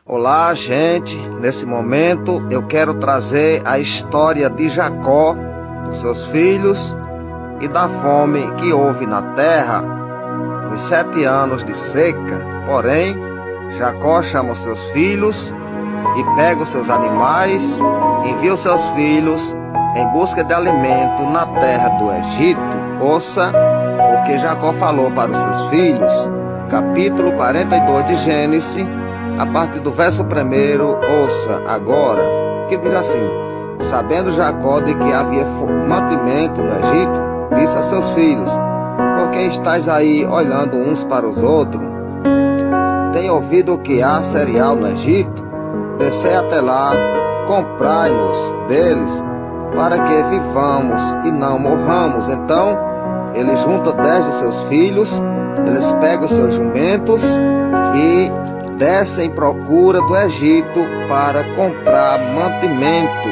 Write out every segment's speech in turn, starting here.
Olá, gente. Nesse momento eu quero trazer a história de Jacó, dos seus filhos e da fome que houve na terra nos 7 anos de seca. Porém, Jacó chama os seus filhos e pega os seus animais, envia os seus filhos em busca de alimento na terra do Egito. Ouça o que Jacó falou para os seus filhos. Capítulo 42 de Gênesis, a partir do verso 1, ouça agora, que diz assim: Sabendo Jacó de que havia mantimento no Egito, disse a seus filhos: Por que estáis aí olhando uns para os outros? Tem ouvido que há cereal no Egito? Descei até lá, comprai-nos deles, para que vivamos e não morramos. Então ele junta 10 de seus filhos, eles pegam os seus jumentos e descem em procura do Egito para comprar mantimento,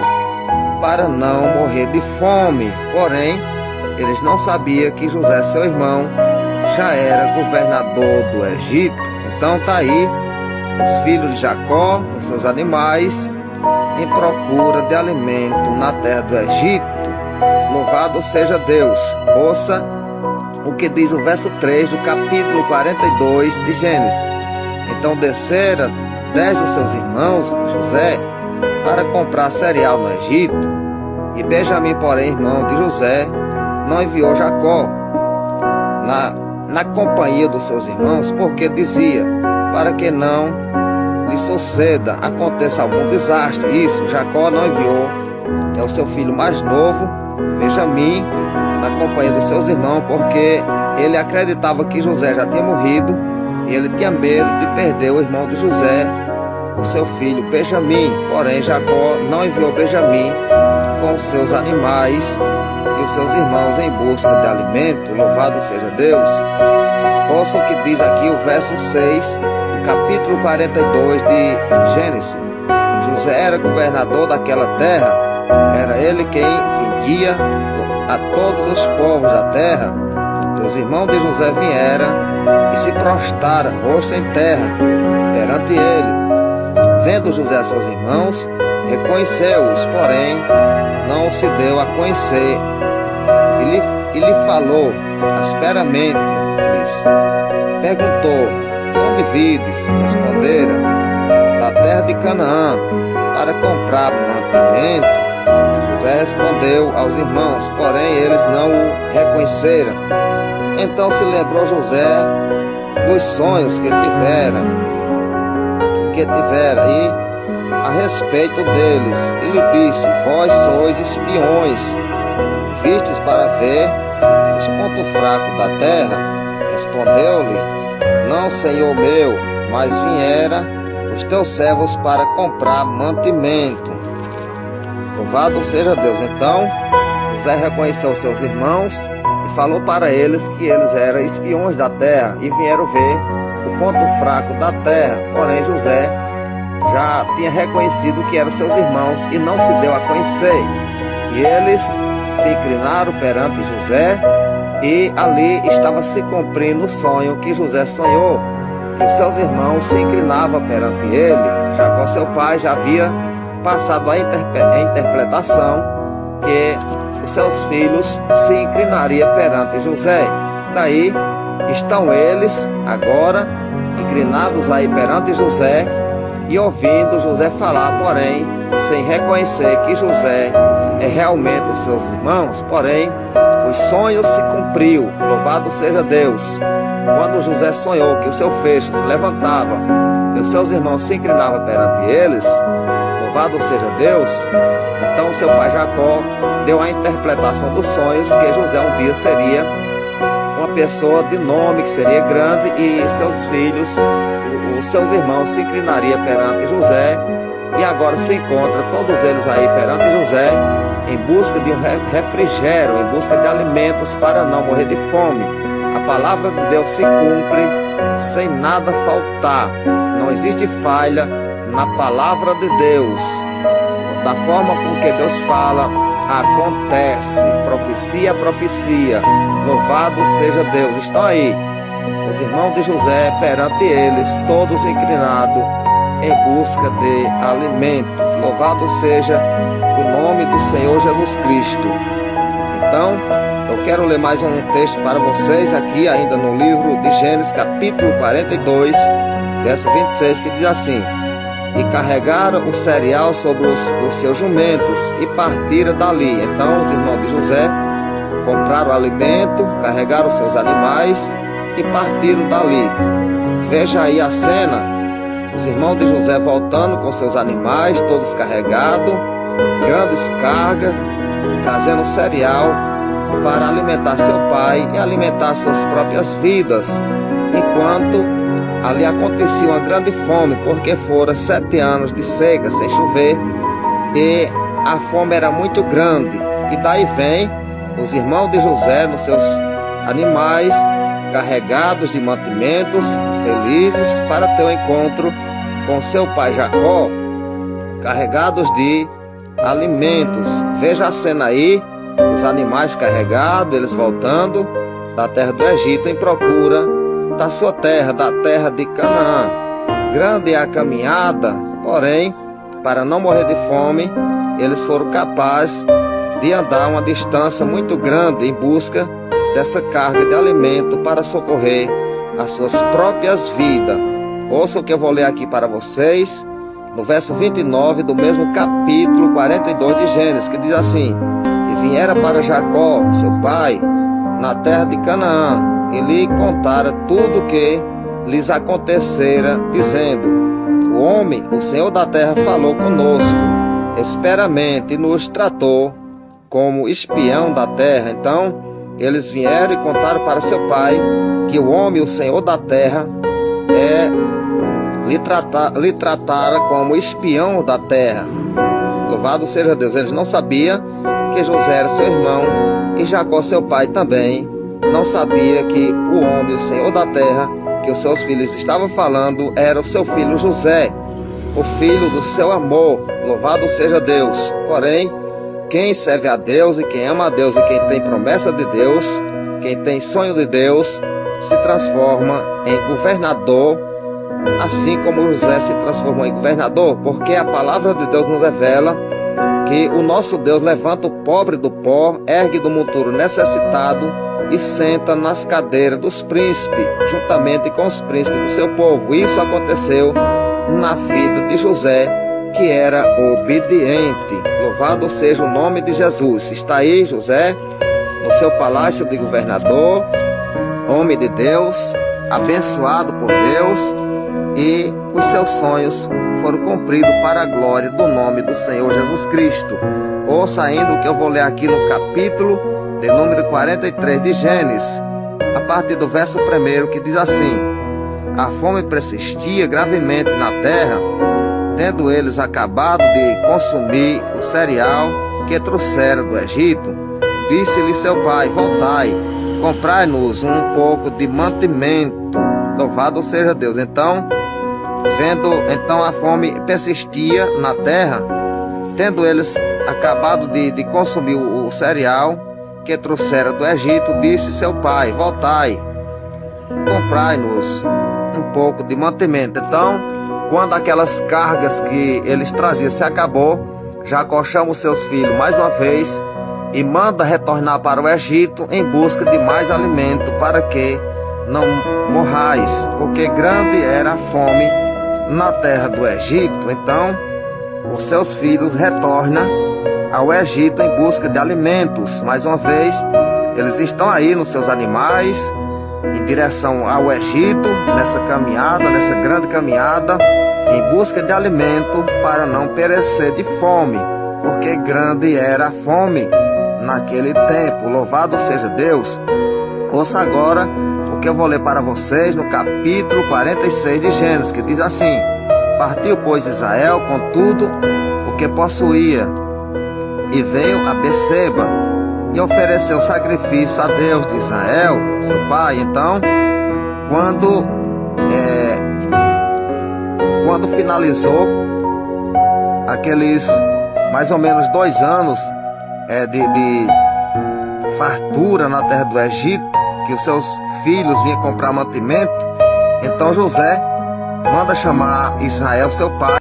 para não morrer de fome. Porém, eles não sabiam que José, seu irmão, já era governador do Egito. Então está aí os filhos de Jacó, os seus animais, em procura de alimento na terra do Egito. Louvado seja Deus. Ouça o que diz o verso 3 do capítulo 42 de Gênesis. Então desceram 10 dos seus irmãos de José para comprar cereal no Egito. E Benjamim, porém, irmão de José, não enviou Jacó na companhia dos seus irmãos, porque dizia: para que não lhe suceda, aconteça algum desastre. Isso, Jacó não enviou o seu filho mais novo, Benjamim, na companhia dos seus irmãos, porque ele acreditava que José já tinha morrido e ele tinha medo de perder o irmão de José, o seu filho Benjamim. Porém, Jacó não enviou Benjamim com os seus animais e os seus irmãos em busca de alimento. Louvado seja Deus. Ouça o que diz aqui o verso 6 do capítulo 42 de Gênesis. José era governador daquela terra, era ele quem vendia a todos os povos da terra. Os irmãos de José vieram e se prostraram, rosto em terra, perante ele. Vendo José a seus irmãos, reconheceu-os, porém não se deu a conhecer. E lhe falou asperamente, perguntou: onde vides? Responderam: da terra de Canaã, para comprar mantimento. José respondeu aos irmãos, porém eles não o reconheceram. Então se lembrou José dos sonhos que tivera e a respeito deles, e lhe disse: vós sois espiões, vistes para ver os pontos fracos da terra? Respondeu-lhe: não, senhor meu, mas viera os teus servos para comprar mantimento. Louvado seja Deus. Então José reconheceu seus irmãos e falou para eles que eles eram espiões da terra e vieram ver o ponto fraco da terra. Porém José já tinha reconhecido que eram seus irmãos e não se deu a conhecer. E eles se inclinaram perante José, e ali estava se cumprindo o sonho que José sonhou, que os seus irmãos se inclinavam perante ele. Jacó, seu pai, já havia passado a interpretação que os seus filhos se inclinariam perante José. Daí estão eles agora inclinados aí perante José e ouvindo José falar, porém sem reconhecer que José é realmente os seus irmãos. Porém os sonhos se cumpriu. Louvado seja Deus. Quando José sonhou que o seu feixe se levantava e os seus irmãos se inclinavam perante eles, louvado seja Deus, então seu pai Jacó deu a interpretação dos sonhos, que José um dia seria uma pessoa de nome, que seria grande, e seus filhos, os seus irmãos, se inclinariam perante José. E agora se encontram todos eles aí perante José, em busca de um refrigério, em busca de alimentos para não morrer de fome. A palavra de Deus se cumpre sem nada faltar. Não existe falha na palavra de Deus. Da forma com que Deus fala, acontece. Profecia, profecia. Louvado seja Deus. Estão aí os irmãos de José perante eles, todos inclinados em busca de alimento. Louvado seja o nome do Senhor Jesus Cristo. Então, eu quero ler mais um texto para vocês aqui, ainda no livro de Gênesis, capítulo 42, verso 26, que diz assim: E carregaram o cereal sobre os seus jumentos e partiram dali. Então os irmãos de José compraram o alimento, carregaram os seus animais e partiram dali. Veja aí a cena, os irmãos de José voltando com seus animais, todos carregados, grandes cargas, trazendo cereal para alimentar seu pai e alimentar suas próprias vidas, enquanto ali acontecia uma grande fome, porque foram 7 anos de seca, sem chover, e a fome era muito grande. E daí vem os irmãos de José nos seus animais, carregados de mantimentos, felizes para ter um encontro com seu pai Jacó, carregados de alimentos. Veja a cena aí, os animais carregados, eles voltando da terra do Egito em procura da sua terra, da terra de Canaã. Grande é a caminhada, porém, para não morrer de fome, eles foram capazes de andar uma distância muito grande em busca dessa carga de alimento para socorrer as suas próprias vidas. Ouça o que eu vou ler aqui para vocês, no verso 29 do mesmo capítulo 42 de Gênesis, que diz assim: E viera para Jacó, seu pai, na terra de Canaã, e lhe contara tudo o que lhes acontecera, dizendo: O homem, o Senhor da terra, falou conosco esperamente e nos tratou como espião da terra. Então eles vieram e contaram para seu pai que o homem, o Senhor da terra, lhe tratara como espião da terra. Louvado seja Deus. Eles não sabiam que José era seu irmão, e Jacó, seu pai, também não sabia que o homem, o Senhor da terra, que os seus filhos estavam falando, era o seu filho José, o filho do seu amor. Louvado seja Deus. Porém, quem serve a Deus e quem ama a Deus e quem tem promessa de Deus, quem tem sonho de Deus, se transforma em governador, assim como José se transformou em governador, porque a palavra de Deus nos revela que o nosso Deus levanta o pobre do pó, ergue do monturo necessitado e senta nas cadeiras dos príncipes, juntamente com os príncipes do seu povo. Isso aconteceu na vida de José, que era obediente. Louvado seja o nome de Jesus. Está aí José, no seu palácio de governador, homem de Deus, abençoado por Deus, e os seus sonhos foram cumpridos para a glória do nome do Senhor Jesus Cristo. Ouça ainda o que eu vou ler aqui no capítulo de número 43 de Gênesis, a partir do verso 1, que diz assim: A fome persistia gravemente na terra, tendo eles acabado de consumir o cereal que trouxeram do Egito. Disse-lhe seu pai: Voltai, comprai-nos um pouco de mantimento. Louvado seja Deus. Então a fome persistia na terra, tendo eles acabado de consumir o cereal que trouxeram do Egito. Disse seu pai: Voltai, comprai-nos um pouco de mantimento. Então, quando aquelas cargas que eles traziam se acabou, Jacó chama os seus filhos mais uma vez e manda retornar para o Egito em busca de mais alimento, para que não morrais, porque grande era a fome na terra do Egito. Então os seus filhos retornam ao Egito em busca de alimentos. Mais uma vez, eles estão aí nos seus animais, em direção ao Egito, nessa caminhada, nessa grande caminhada, em busca de alimento para não perecer de fome, porque grande era a fome naquele tempo. Louvado seja Deus. Ouça agora o que eu vou ler para vocês no capítulo 46 de Gênesis, que diz assim: Partiu, pois, Israel com tudo o que possuía, e veio a Beceba, e ofereceu sacrifício a Deus de Israel, seu pai. Então, quando finalizou aqueles mais ou menos 2 anos de fartura na terra do Egito, que os seus filhos vinham comprar mantimento, então José manda chamar Israel, seu pai.